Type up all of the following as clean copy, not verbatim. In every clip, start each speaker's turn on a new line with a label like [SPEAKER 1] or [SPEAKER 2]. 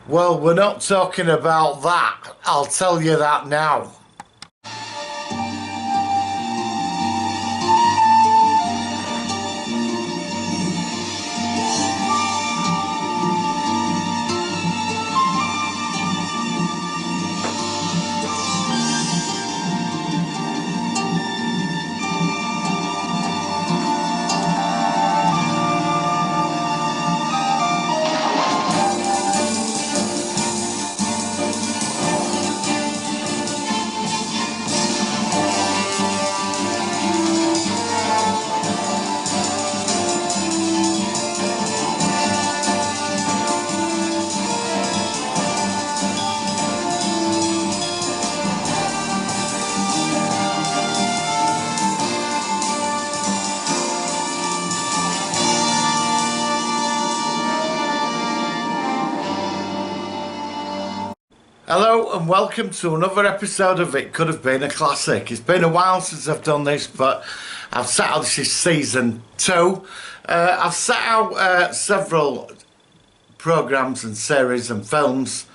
[SPEAKER 1] Well, we're not talking about that. I'll tell you that now. Hello and welcome to another episode of It Could Have Been a Classic. It's been a while since I've done this, but I've set out, this is season 2. I've set out several programmes and series and films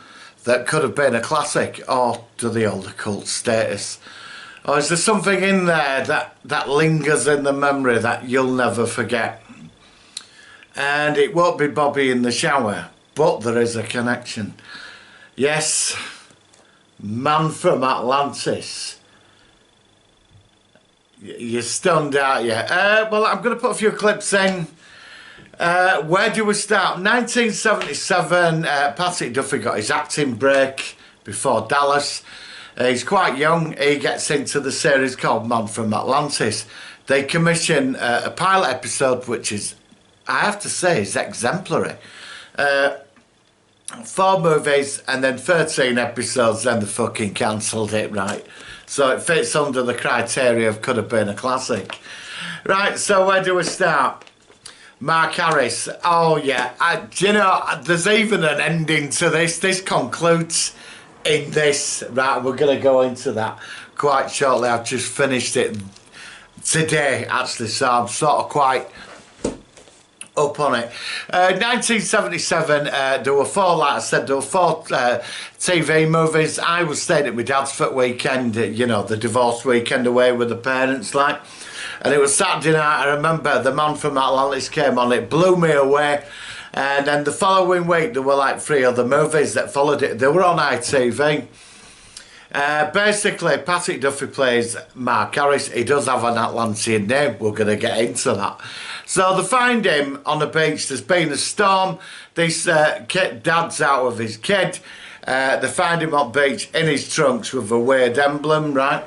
[SPEAKER 1] that could have been a classic, or do they hold a cult status? Or is there something in there that lingers in the memory that you'll never forget? And it won't be Bobby in the shower, but there is a connection. Yes, man from Atlantis. You're stunned, aren't you? Well, I'm going to put a few clips in. Where do we start? 1977, Patrick Duffy got his acting break before Dallas. He's quite young. He gets into the series called Man from Atlantis. They commission a pilot episode, which is, I have to say, is exemplary. 4 movies and then 13 episodes, then they fucking cancelled it, right? So it fits under the criteria of could have been a classic. Right, so where do we start? Mark Harris. Oh yeah, do you know, there's even an ending to this. This concludes in this. Right, we're going to go into that quite shortly. I've just finished it today, actually, so I'm sort of quite up on it. 1977, there were 4, like I said, there were 4 TV movies. I was staying at my dad's for the weekend, you know, the divorce weekend away with the parents, like. And it was Saturday night. I remember The Man from Atlantis came on. It blew me away. And then the following week, there were like 3 other movies that followed it. They were on ITV. Basically, Patrick Duffy plays Mark Harris. He does have an Atlantean name. We're going to get into that. So they find him on the beach. There's been a storm. This dad's out with his kid. They find him on the beach in his trunks with a weird emblem, right?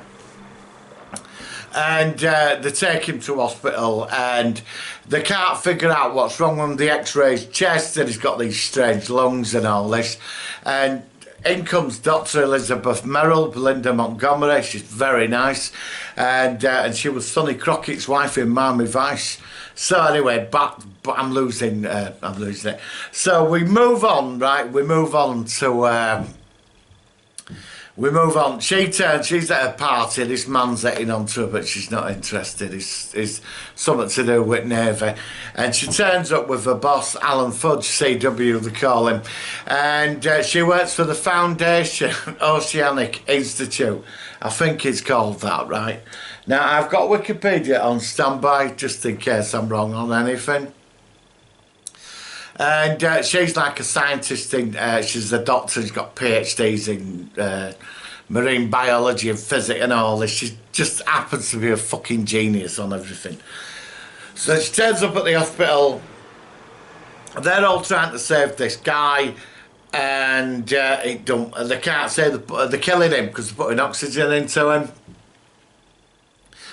[SPEAKER 1] And they take him to hospital and they can't figure out what's wrong with him. The x-rays chest and he's got these strange lungs and all this. And in comes Dr. Elizabeth Merrill, Belinda Montgomery. She's very nice. And she was Sonny Crockett's wife in Miami Vice. So anyway, but I'm losing it. So we move on, right? We move on. She's at a party. This man's hitting onto her, but she's not interested. It's something to do with Navy. And she turns up with her boss, Alan Fudge, CW they call him. And she works for the Foundation Oceanic Institute. I think it's called that, right? Now, I've got Wikipedia on standby, just in case I'm wrong on anything. And she's like a scientist. She's a doctor. She's got PhDs in marine biology and physics and all this. She just happens to be a fucking genius on everything. So she turns up at the hospital. They're all trying to save this guy. And they can't say they're killing him because they're putting oxygen into him.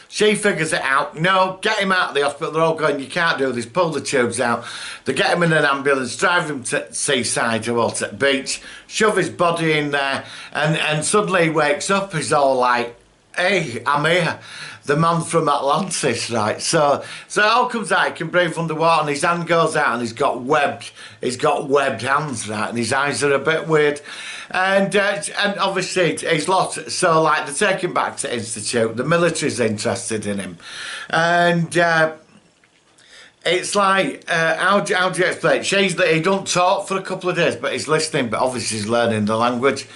[SPEAKER 1] She figures it out. No, get him out of the hospital. They're all going, you can't do this. Pull the tubes out. They get him in an ambulance, drive him to seaside or to the beach, shove his body in there, and suddenly he wakes up. He's all like, hey, I'm here. The man from Atlantis, right? So it all comes out. He can breathe underwater, and his hand goes out, and he's got webbed hands, right? And his eyes are a bit weird, and obviously he's lost. So like they take him back to Institute. The military's interested in him, and it's like, how do you explain it? He don't talk for a couple of days, but he's listening, but obviously he's learning the language.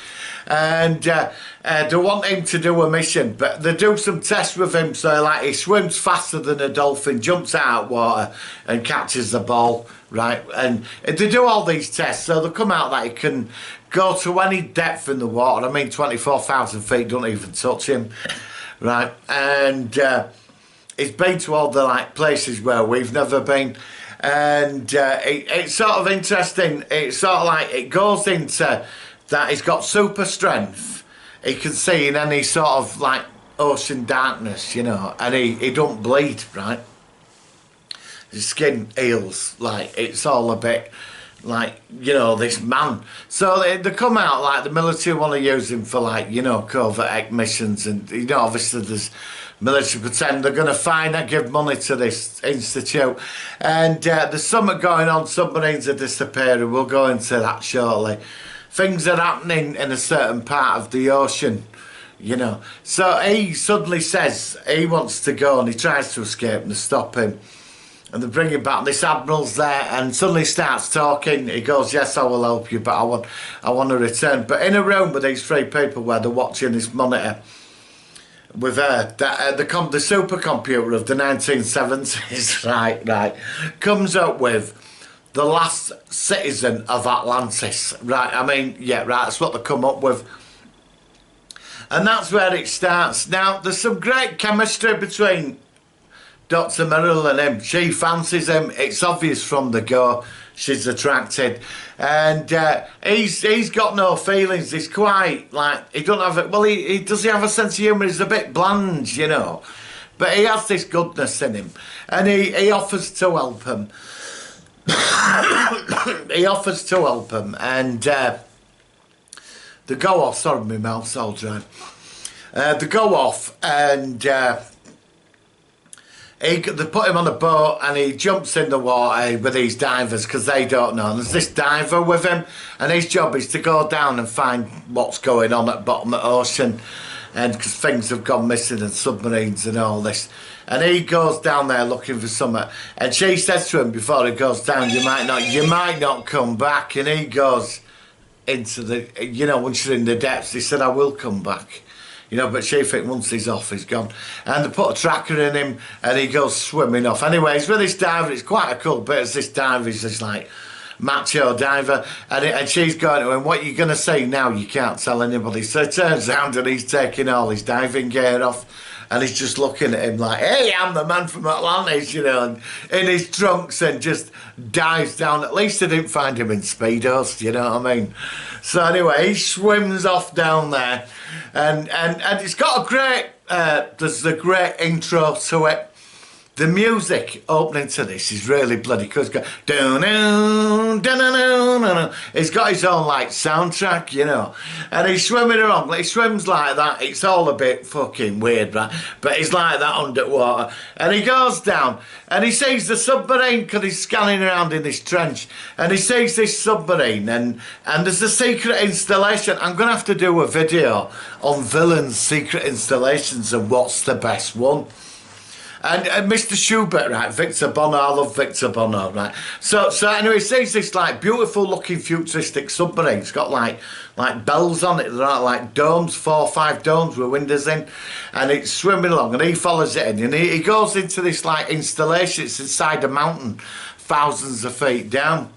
[SPEAKER 1] And they want him to do a mission, but they do some tests with him, so like he swims faster than a dolphin, jumps out of water and catches the ball, right? And they do all these tests, so they come out that he can go to any depth in the water. I mean, 24,000 feet don't even touch him, right? And he's been to all the like places where we've never been. And it's sort of interesting. It's sort of like it goes into that he's got super strength. He can see in any sort of like ocean darkness, you know, and he don't bleed, right? His skin heals, like it's all a bit like, you know, this man. So they come out like the military want to use him for like, you know, covert missions, and you know, obviously there's military pretend they're going to find and give money to this institute, and there's something going on. Submarines are disappearing. We'll go into that shortly. Things are happening in a certain part of the ocean, you know. So he suddenly says he wants to go, and he tries to escape, and they stop him. And they bring him back. This admiral's there, and suddenly starts talking. He goes, "Yes, I will help you, but I want to return." But in a room with these three people where they're watching this monitor with the supercomputer of the 1970s, right, comes up with the last citizen of Atlantis, right? I mean, yeah, right, that's what they come up with. And that's where it starts. Now, there's some great chemistry between Dr. Merrill and him. She fancies him. It's obvious from the go. She's attracted. And he's got no feelings. He's quite, like, he don't have it. Well, does he have a sense of humour? He's a bit bland, you know. But he has this goodness in him. And he offers to help him. He offers to help him, and they go off. Sorry, my mouth's all dry. They go off, and they put him on a boat, and he jumps in the water with these divers because they don't know. And there's this diver with him, and his job is to go down and find what's going on at the bottom of the ocean, and because things have gone missing and submarines and all this. And he goes down there looking for something, and she says to him before he goes down, you might not come back. And he goes into the, you know, once you're in the depths, he said, I will come back, you know, but she thinks once he's off, he's gone. And they put a tracker in him, and he goes swimming off. Anyway, he's with this diver. It's quite a cool bit as this diver is just like macho diver, and she's going to him, what are you going to say now? You can't tell anybody. So it turns out that he's taking all his diving gear off, and he's just looking at him like, hey, I'm the man from Atlantis, you know, and in his trunks, and just dives down. At least they didn't find him in Speedos, you know what I mean? So anyway, he swims off down there, and it's got a great, there's a great intro to it. The music opening to this is really bloody cool. It's got it's got his own like soundtrack, you know. And he's swimming around. He swims like that. It's all a bit fucking weird, right? But he's like that underwater. And he goes down and he sees the submarine because he's scanning around in this trench. And he sees this submarine, and there's a secret installation. I'm going to have to do a video on villains' secret installations and what's the best one. And Mr. Schubert, right, Victor Bono, I love Victor Bono, right. So anyway, he sees this like beautiful looking futuristic submarine. It's got like bells on it, like domes, 4 or 5 domes with windows in, and it's swimming along, and he follows it in, and he goes into this like installation. It's inside a mountain, thousands of feet down.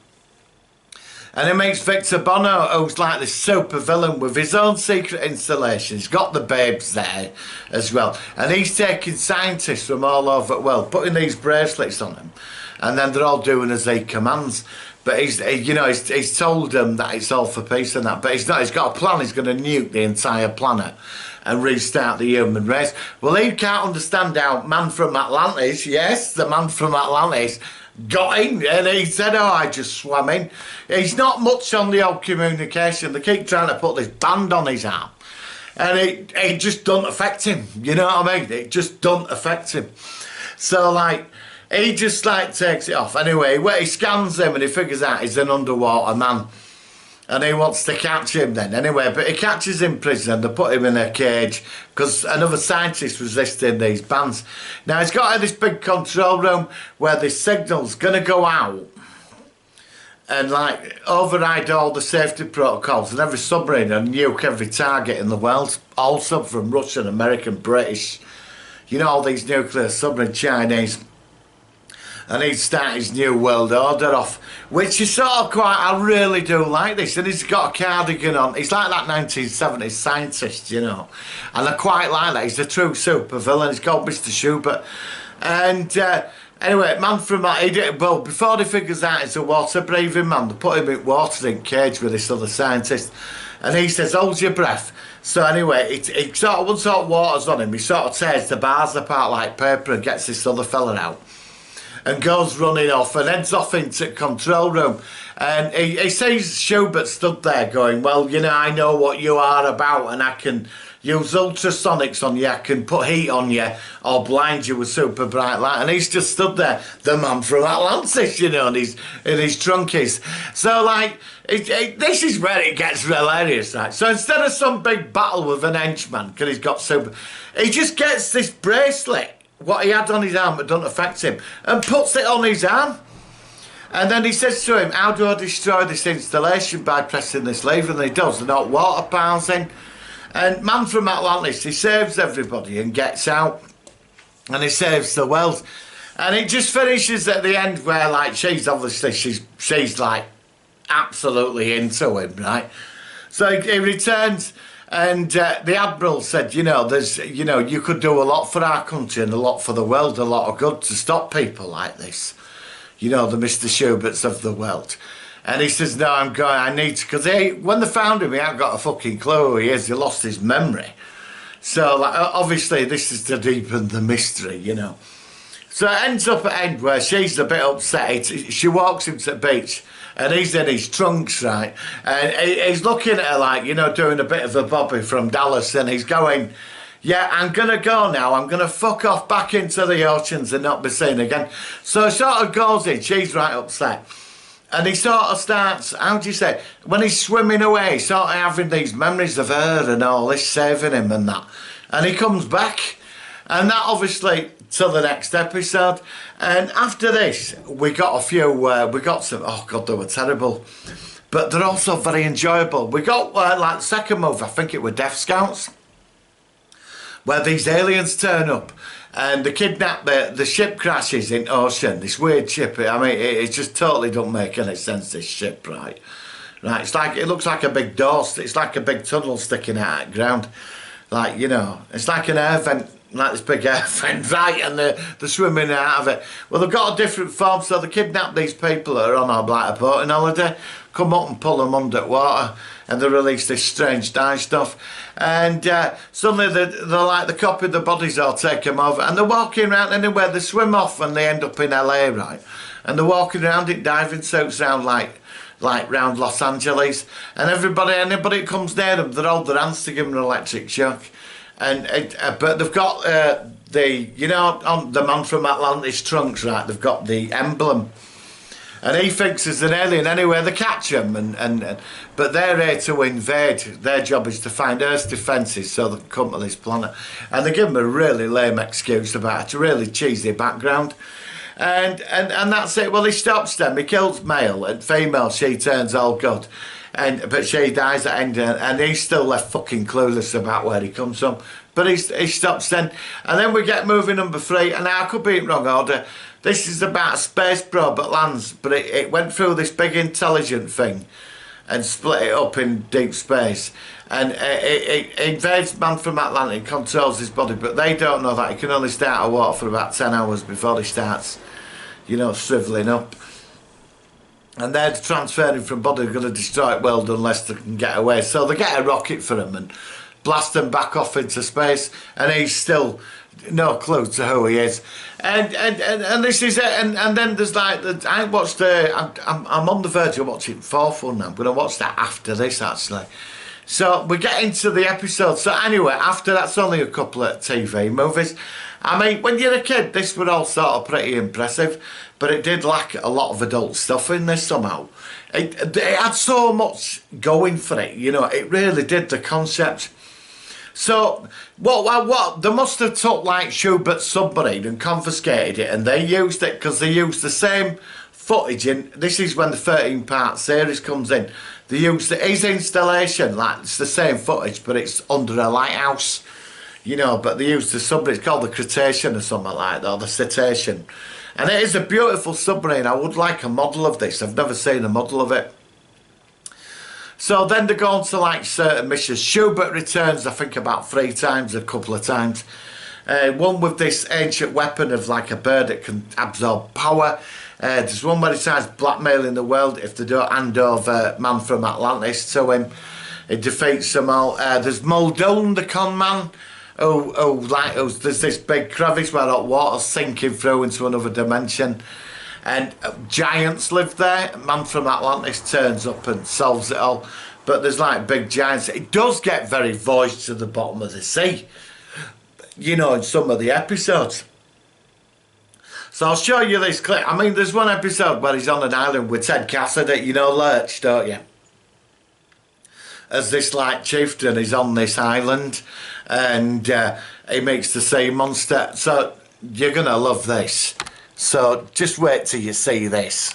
[SPEAKER 1] And he meets Victor Bono, who's like this super villain with his own secret installation. He's got the babes there as well. And he's taking scientists from all over the world, putting these bracelets on them. And then they're all doing as he commands. But he's told them that it's all for peace and that. But he's not. He's got a plan. He's going to nuke the entire planet and restart the human race. Well, he can't understand how man from Atlantis, yes, the man from Atlantis, got in, and he said, oh, I just swam in. He's not much on the old communication. They keep trying to put this band on his arm, and it just doesn't affect him, you know what I mean? It just doesn't affect him. So like he just like takes it off. Anyway, he scans him and he figures out he's an underwater man. and he wants to catch him then anyway, but he catches him prisoner and they put him in a cage because another scientist resisting these bans. Now he's got this big control room where this signal's going to go out and like override all the safety protocols, and every submarine and nuke every target in the world, also from Russian, American, British, you know, all these nuclear submarine, Chinese. And he'd start his new world order off, which is sort of quite, I really do like this. And he's got a cardigan on. He's like that 1970s scientist, you know. And I quite like that. He's a true super villain. He's called Mr. Schubert. And anyway, man from that, well, before he figures out it's a water-breathing man, they put him in water in cage with this other scientist. And he says, hold your breath. So anyway, it sort of, once hot water's on him, he sort of tears the bars apart like paper and gets this other fella out. And goes running off and heads off into the control room. And he sees Schubert stood there going, well, you know, I know what you are about and I can use ultrasonics on you, I can put heat on you or blind you with super bright light. And he's just stood there, the man from Atlantis, you know, in his trunkies. So, like, this is where it gets hilarious, right? So instead of some big battle with an henchman, because he's got super, he just gets this bracelet, what he had on his arm that doesn't affect him, and puts it on his arm. And then he says to him, how do I destroy this installation? By pressing this lever. And he does, and hot water piles in. And man from Atlantis, he saves everybody and gets out. And he saves the world. And it just finishes at the end where, like, she's obviously, she's like absolutely into him, right? So he returns. And the Admiral said, you know, you could do a lot for our country and a lot for the world, a lot of good to stop people like this. You know, the Mr. Schuberts of the world. And he says, no, I'm going, I need to, because when they found him, he hadn't got a fucking clue who he is. He lost his memory. So, like, obviously, this is to deepen the mystery, you know. So it ends up at end where she's a bit upset. She walks him to the beach. And he's in his trunks, right? And he's looking at her like, you know, doing a bit of a Bobby from Dallas. And he's going, yeah, I'm going to go now. I'm going to fuck off back into the oceans and not be seen again. So he sort of goes in. She's right upset. And he sort of starts, how do you say, when he's swimming away, he's sort of having these memories of her and all this, saving him and that. And he comes back. And that obviously till the next episode. And after this, we got a few, we got some, oh God, they were terrible. But they're also very enjoyable. We got, like, the second movie, I think it were Death Scouts, where these aliens turn up and they kidnap the ship crashes in ocean, this weird ship. I mean, it just totally don't make any sense, this ship, right? Right, it's like, it looks like a big door, it's like a big tunnel sticking out of the ground. Like, you know, it's like an air vent, like this big air vent, right, and they're swimming out of it. Well, they've got a different form, so they kidnap these people that are on a boat in holiday, come up and pull them underwater, and they release this strange dye stuff. And suddenly they're like, they copy the bodies or take them over, and they're walking around anywhere, they swim off and they end up in LA, right? And they're walking around in diving suits around like round Los Angeles, and anybody that comes near them, they hold their hands to give them an electric shock. And but they've got you know, on the man from Atlantis trunks, right? They've got the emblem, and he thinks there's an alien anyway. They catch him, but they're here to invade. Their job is to find Earth's defences so they can come to this planet, and they give him a really lame excuse about it, a really cheesy background. And that's it. Well, he stops them. He kills male and female. She turns all good, but she dies at end, and he's still left fucking clueless about where he comes from. But he stops then, and then we get movie number 3. And now I could be in wrong order. This is about a space probe that lands, but it went through this big intelligent thing, and split it up in deep space. And it invades man from Atlantis, controls his body, but they don't know that. He can only stay out of water for about 10 hours before he starts, you know, shriveling up. And they're transferring from body, they're going to destroy it world unless they can get away. So they get a rocket for him and blast him back off into space, and he's still no clue to who he is. And this is it. And then there's like, I watched I'm on the verge of watching 4th one now. I'm going to watch that after this, actually. So we get into the episode. So anyway, after that's only a couple of TV movies. I mean, when you're a kid, this were all sort of pretty impressive, but it did lack a lot of adult stuff in this somehow. It had so much going for it, you know, it really did, the concept. So, what they must have took like Schubert's submarine and confiscated it, and they used it because they used the same footage in, this is when the 13-part series comes in. They used his installation, like it's the same footage, but it's under a lighthouse. You know, but they used the submarine, it's called the Cretacean or something like that, or the Cetacean. And it is a beautiful submarine. I would like a model of this. I've never seen a model of it. So then they go on to like certain missions. Schubert returns, I think, about 3 times, a couple of times. One with this ancient weapon of like a bird that can absorb power. There's one where he starts blackmailing the world if they don't hand over Man from Atlantis to him. It defeats them all. There's Muldoon, the con man. There's this big crevice where hot water's sinking through into another dimension, and giants live there. Man from Atlantis turns up and solves it all, but there's like big giants. It does get very voiced to the bottom of the sea, you know, in some of the episodes. So I'll show you this clip. I mean, there's one episode where he's on an island with Ted Cassidy, you know Lurch, don't you? As this like chieftain is on this island, and he makes the sea monster. So you're gonna love this. So just wait till you see this.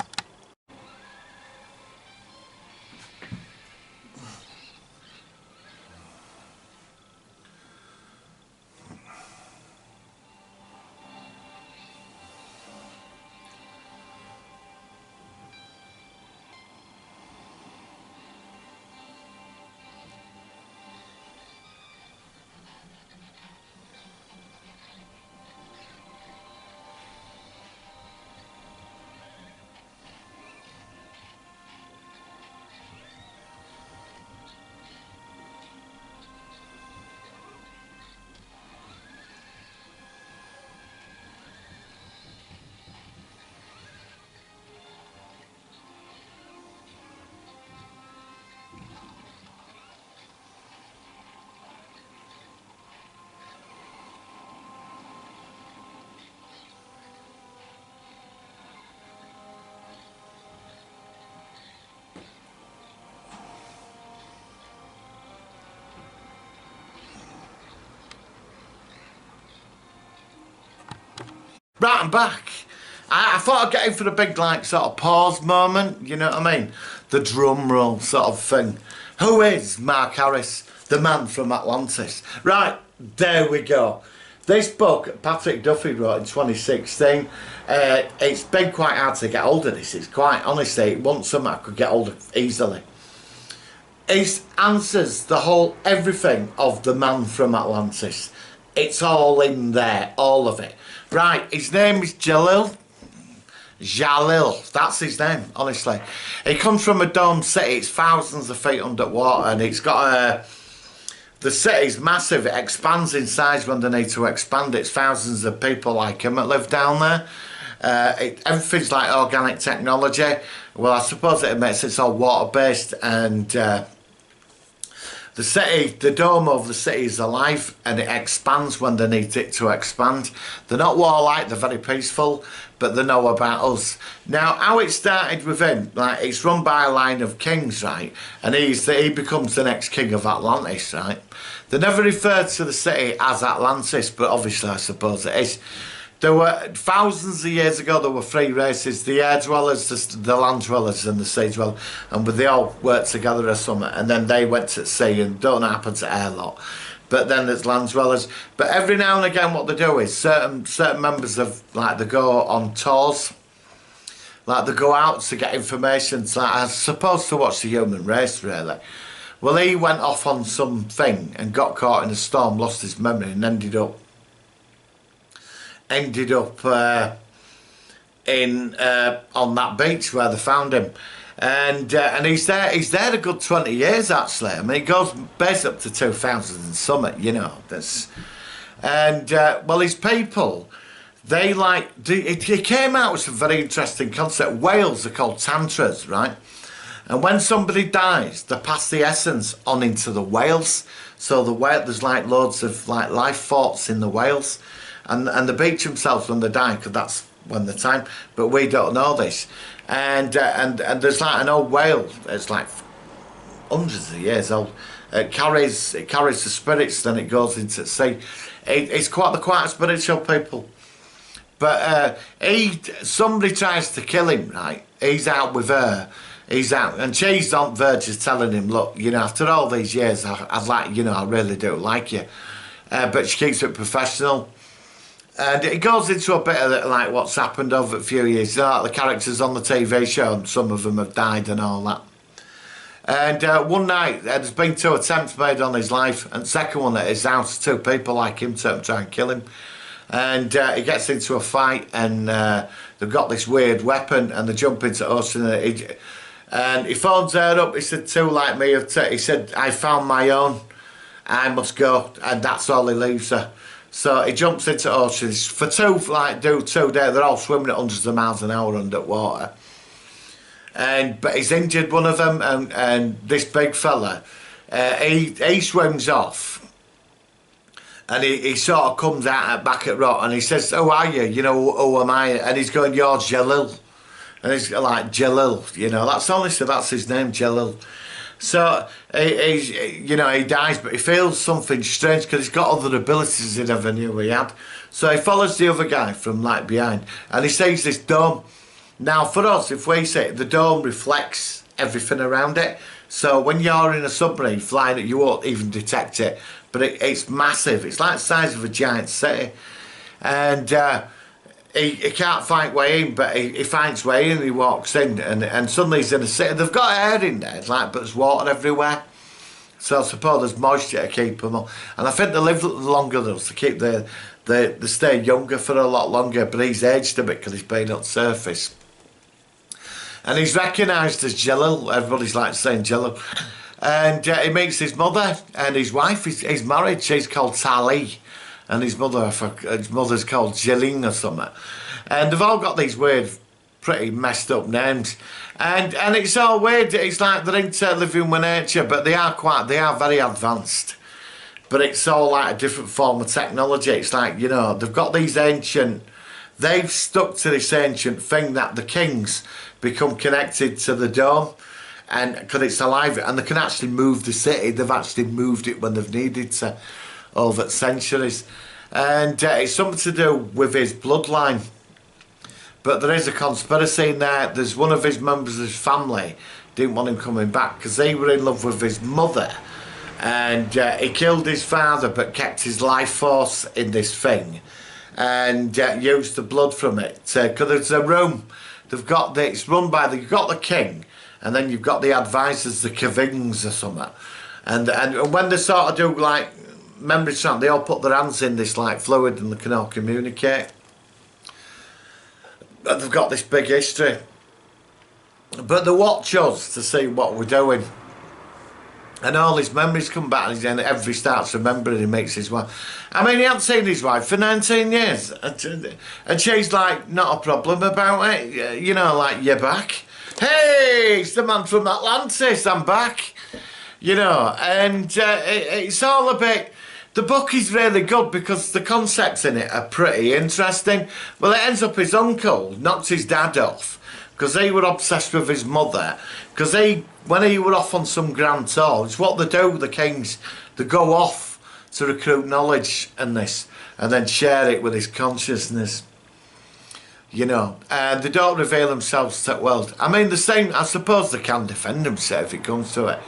[SPEAKER 1] Right, I'm back. I thought I'd get in for the big, like, sort of pause moment, you know what I mean? The drum roll sort of thing. Who is Mark Harris, the man from Atlantis? Right, there we go. This book, Patrick Duffy wrote in 2016. It's been quite hard to get hold of this. It's quite, honestly, it wasn't something I could get hold of easily. It answers the whole, everything of the man from Atlantis. It's all in there, all of it. Right, his name is Jalil, that's his name, honestly. He comes from a domed city, it's thousands of feet underwater, and it's got a... The city's massive, it expands in size when they need to expand. It's thousands of people like him that live down there. Everything's like organic technology. Well, I suppose it makes it's all water-based, and... the city, the dome of the city is alive, and it expands when they need it to expand. They're not warlike, they're very peaceful, but they know about us. Now, how it started with him, like, it's run by a line of kings, right? And he becomes the next king of Atlantis, right? They never referred to the city as Atlantis, but obviously I suppose it is. There were, thousands of years ago, there were 3 races, the air dwellers, the land dwellers and the sea dwellers, and they all worked together or something, and then they went to sea, and don't happen to air lot. But then there's land dwellers. But every now and again what they do is, certain members of, like, they go on tours, like they go out to get information, so like, I'm supposed to watch the human race, really. Well, he went off on something and got caught in a storm, lost his memory, and ended up on that beach where they found him, and he's there a good 20 years actually. I mean, it goes based up to 2000 and something, you know. That's, and well, his people, they like, it came out with some very interesting concept. Whales are called tantras, right? And when somebody dies, they pass the essence on into the whales. So there's like loads of like life forts in the whales, and they beach themselves when they die, because that's when the time. But we don't know this, and there's like an old whale. It's like hundreds of years old. It carries the spirits. Then it goes into the sea. It's quite a spiritual people. But somebody tries to kill him. Right, he's out with her. He's out, and she's on the verge of telling him, look, you know, after all these years, I'd like, you know, I really do like you. But she keeps it professional. And it goes into a bit of like what's happened over a few years. You know, like the characters on the TV show, and some of them have died and all that. And one night, there's been 2 attempts made on his life, and the second one at his house, 2 people like him to try and kill him. And he gets into a fight, and they've got this weird weapon, and they jump into the ocean. And he phones her up. He said, 2 like me have he said, I found my own, I must go. And that's all he leaves her. So he jumps into oceans for 2 days. They're all swimming at hundreds of miles an hour underwater. But he's injured one of them, and this big fella, he swims off. And he sort of comes out back at Rock, and he says, who are you? You know, who am I? And he's going, you're Jalil. And he's like, Jalil, you know, that's his name, Jalil. So he dies, but he feels something strange because he's got other abilities he never knew he had. So he follows the other guy from like behind, and he sees this dome. Now for us, if we say the dome reflects everything around it, so when you're in a submarine flying it, you won't even detect it. But it's massive. It's like the size of a giant city, and he can't find way in, but he finds way in. He walks in, and suddenly he's in a city. They've got air in there, but there's water everywhere. So I suppose there's moisture to keep them up. And I think they live longer than us, to keep they stay younger for a lot longer. But he's aged a bit because he's been on the surface. And he's recognised as Jalil. Everybody's like saying Jalil. And he meets his mother and his wife. He's married. She's called Tali. And his mother's called Jilling or something. And they've all got these weird, pretty messed up names. And it's all weird. It's like they're into living with nature, but they are very advanced. But it's all like a different form of technology. It's like, you know, they've got these they've stuck to this ancient thing that the kings become connected to the dome, and because it's alive, and they can actually move the city. They've actually moved it when they've needed to over centuries, and it's something to do with his bloodline. But there is a conspiracy in there. There's one of his members of his family didn't want him coming back because they were in love with his mother, and he killed his father but kept his life force in this thing, and used the blood from it. Because there's a room, it's run by you've got the king, and then you've got the advisors, the Kavings or something, and when they sort of do like memory strand, they all put their hands in this like fluid and they can all communicate. But they've got this big history. But they watch us to see what we're doing. And all his memories come back, and every starts remembering, he makes his wife. I mean, he hadn't seen his wife for 19 years. And she's like, not a problem about it. You know, like, you're back. Hey, it's the man from Atlantis, I'm back. You know, and it's all a bit... The book is really good because the concepts in it are pretty interesting. Well, it ends up his uncle knocked his dad off because they were obsessed with his mother. Because when he were off on some grand tour, it's what they do, the kings, they go off to recruit knowledge and this, and then share it with his consciousness. You know, and they don't reveal themselves to the world. I mean, the same, I suppose they can defend themselves if it comes to it.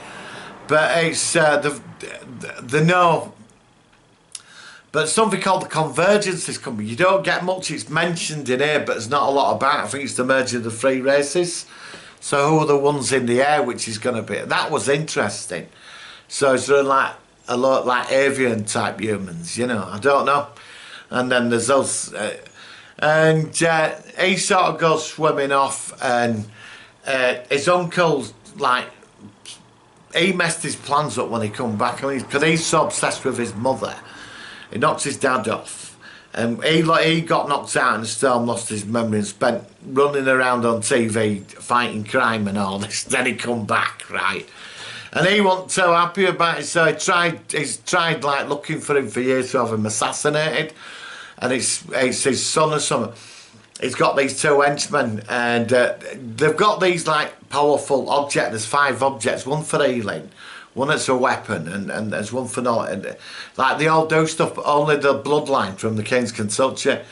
[SPEAKER 1] But it's, they know. But something called the convergence is coming. You don't get much, it's mentioned in here, but there's not a lot about it. I think it's the merger of the 3 races. So who are the ones in the air, which is going to be... That was interesting. So is there like a lot like avian type humans, you know? I don't know. And then there's those... he sort of goes swimming off, and his uncle, like... He messed his plans up when he come back. I mean, because he's so obsessed with his mother. He knocks his dad off, He got knocked out in a storm, lost his memory, and spent running around on TV fighting crime and all this. Then he come back, right? And he wasn't so happy about it, so he's tried like looking for him for years to have him assassinated. And it's his son or something. He's got these two henchmen, and they've got these like powerful objects. There's 5 objects, one for healing, one that's a weapon, and there's one for not. And like they all do stuff, but only the bloodline from the kings can touch it.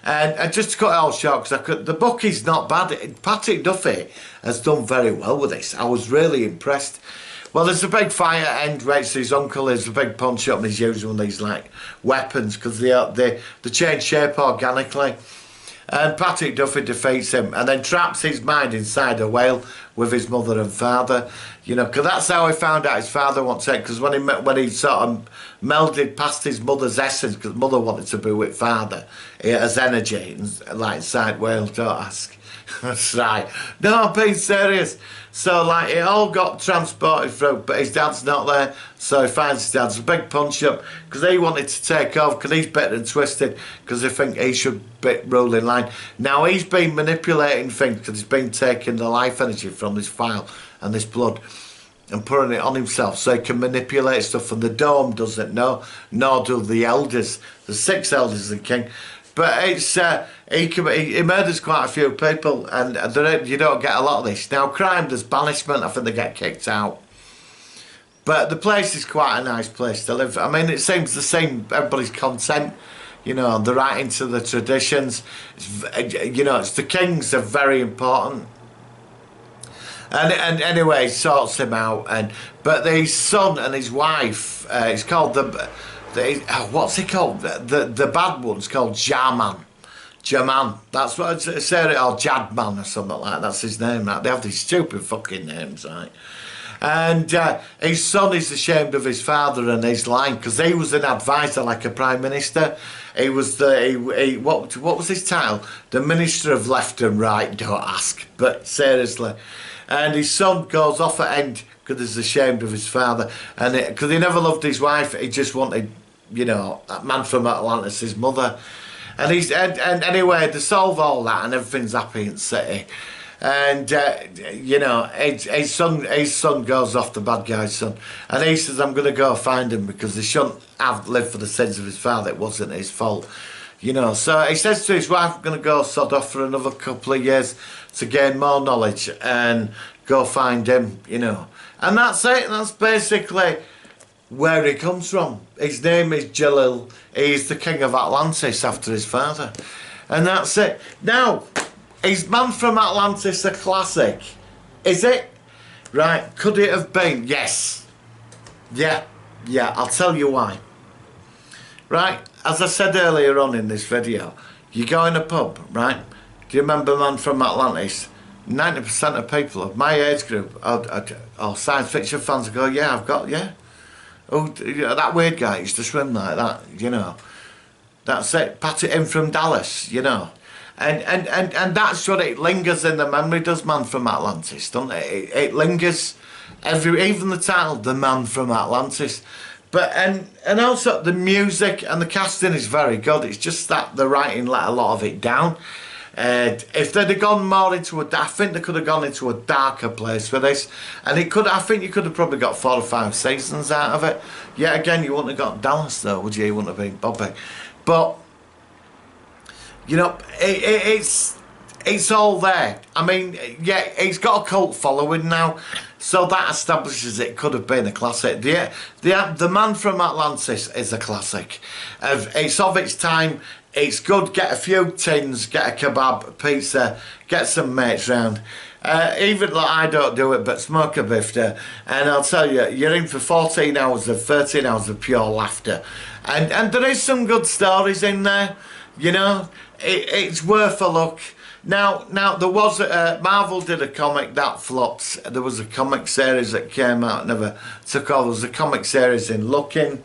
[SPEAKER 1] And just to cut it all short, because the book is not bad. Patrick Duffy has done very well with this. I was really impressed. Well, there's a big fight at end where his uncle is a big pawn shop and he's using one of these like weapons because they change shape organically. And Patrick Duffy defeats him and then traps his mind inside a whale with his mother and father. You know, because that's how he found out his father wanted it. Because when he sort of melded past his mother's essence, because mother wanted to be with father, he has energy, and, like inside whale, don't ask. That's right. No, I'm being serious. So like it all got transported through, but his dad's not there, so he finds his dad's a big punch up because he wanted to take over because he's bitter and twisted because they think he should be ruling line. Now he's been manipulating things because he's been taking the life energy from this file and this blood and putting it on himself so he can manipulate stuff, and the dome doesn't know, nor do the elders. There's 6 elders of the king. But it's he murders quite a few people, and you don't get a lot of this. Now, crime, there's banishment. I think they get kicked out. But the place is quite a nice place to live. I mean, it seems the same. Everybody's content, you know. They're right into the traditions. You know, it's the kings are very important. And anyway, he sorts him out. But his son and his wife, it's called what's he called? The bad one's called Jaman. That's what I said, or Jadman or something like that. That's his name. Right? They have these stupid fucking names, right? And his son is ashamed of his father and his line because he was an advisor, like a prime minister. He was what was his title? The Minister of Left and Right. Don't ask, but seriously. And his son goes off at end because he's ashamed of his father, and because he never loved his wife, he just wanted, you know, that man from Atlantis, his mother. And anyway, they solve all that and everything's happy in the city. And you know, his son goes off, the bad guy's son, and he says, I'm going to go find him because they shouldn't have lived for the sins of his father. It wasn't his fault, you know. So he says to his wife, I'm going to go sod off for another couple of years to gain more knowledge and go find him, you know. And that's it. That's basically where he comes from. His name is Jalil. He's the king of Atlantis after his father. And that's it. Now, is Man from Atlantis a classic? Is it? Right, could it have been? Yes. Yeah, I'll tell you why. Right, as I said earlier on in this video, you go in a pub, right? Do you remember Man from Atlantis? 90% of people of my age group or science fiction fans go, yeah, oh, that weird guy used to swim like that, you know. That's it. Patty in from Dallas, you know. And that's what it lingers in the memory, does Man from Atlantis, doesn't it? It lingers even the title, The Man from Atlantis. But and also the music and the casting is very good. It's just that the writing let a lot of it down. If they'd have gone more into I think they could have gone into a darker place for this, and I think you could have probably got 4 or 5 seasons out of it. Yet again, you wouldn't have got Dallas though, would you? You wouldn't have been Bobby. But you know, it's all there. I mean, yeah, it's got a cult following now, so that establishes it could have been a classic. The Man from Atlantis is a classic. It's of its time. It's good. Get a few tins, get a kebab, a pizza, get some mates round. Even like I don't do it, but smoke a bifter, and I'll tell you, you're in for 13 hours of pure laughter, and there is some good stories in there. You know, it's worth a look. Now there was Marvel did a comic that flopped. There was a comic series that came out, never took off. There was a comic series in Looking.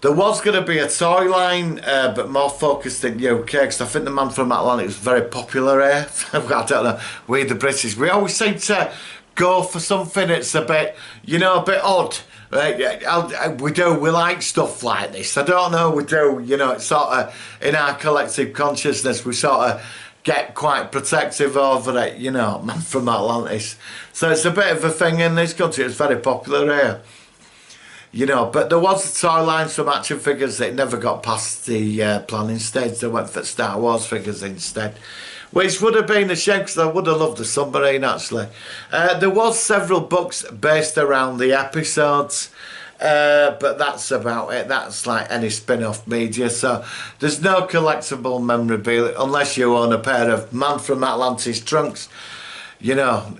[SPEAKER 1] There was going to be a toy line, but more focused in UK, because I think the Man from Atlantis was very popular here. I don't know, we the British, we always seem to go for something that's a bit, you know, a bit odd. Right? We like stuff like this. I don't know, we do, you know, it's sort of in our collective consciousness, we sort of get quite protective over it, you know, Man from Atlantis. So it's a bit of a thing in this country, it's very popular here. You know, but there was toy lines from action figures that never got past the planning stage. They went for Star Wars figures instead. Which would have been a shame because I would have loved the submarine actually. There was several books based around the episodes. But that's about it. That's like any spin-off media. So there's no collectible memorabilia unless you own a pair of Man from Atlantis trunks. You know,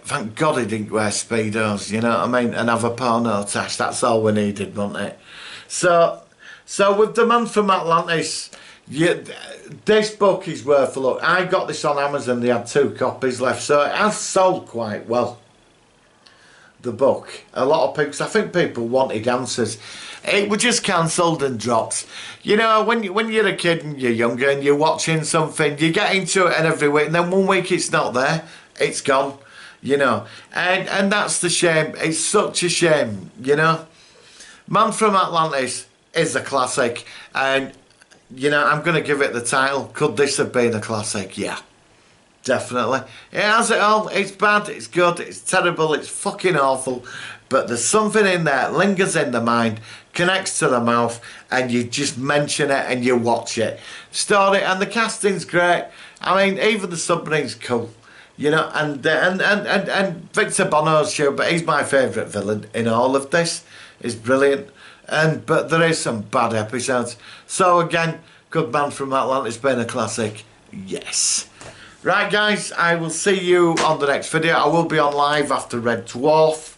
[SPEAKER 1] thank God he didn't wear Speedos, you know what I mean? And have a porno attached. That's all we needed, wasn't it? So with the Man from Atlantis, this book is worth a look. I got this on Amazon. They had 2 copies left, so it has sold quite well. The book, a lot of people, I think people wanted answers. It was just cancelled and dropped. You know, when you're a kid and you're younger and you're watching something, you get into it and every week, and then one week it's not there, it's gone. You know, and that's the shame. It's such a shame. You know, Man from Atlantis is a classic, and you know, I'm going to give it the title. Could this have been a classic? Yeah. Definitely. It has it all. It's bad, it's good, it's terrible, it's fucking awful. But there's something in there, lingers in the mind, connects to the mouth, and you just mention it and you watch it. Story, and the casting's great. I mean, even the submarine's cool. You know, and Victor Bono's show, but he's my favourite villain in all of this. He's brilliant. But there is some bad episodes. So again, could Man from Atlantis been a classic? Yes. Right guys, I will see you on the next video. I will be on live after Red Dwarf.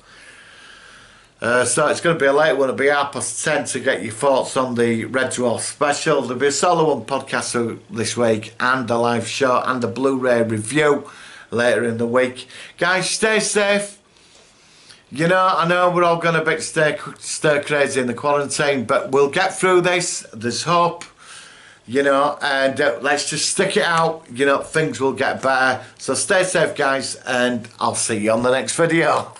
[SPEAKER 1] So it's going to be a late one. It'll be 10:30 to get your thoughts on the Red Dwarf special. There'll be a solo one podcast this week and a live show and a Blu-ray review later in the week. Guys, stay safe. You know, I know we're all going to stir crazy in the quarantine, but we'll get through this. There's hope. You know, and let's just stick it out. You know, things will get better. So stay safe, guys, and I'll see you on the next video.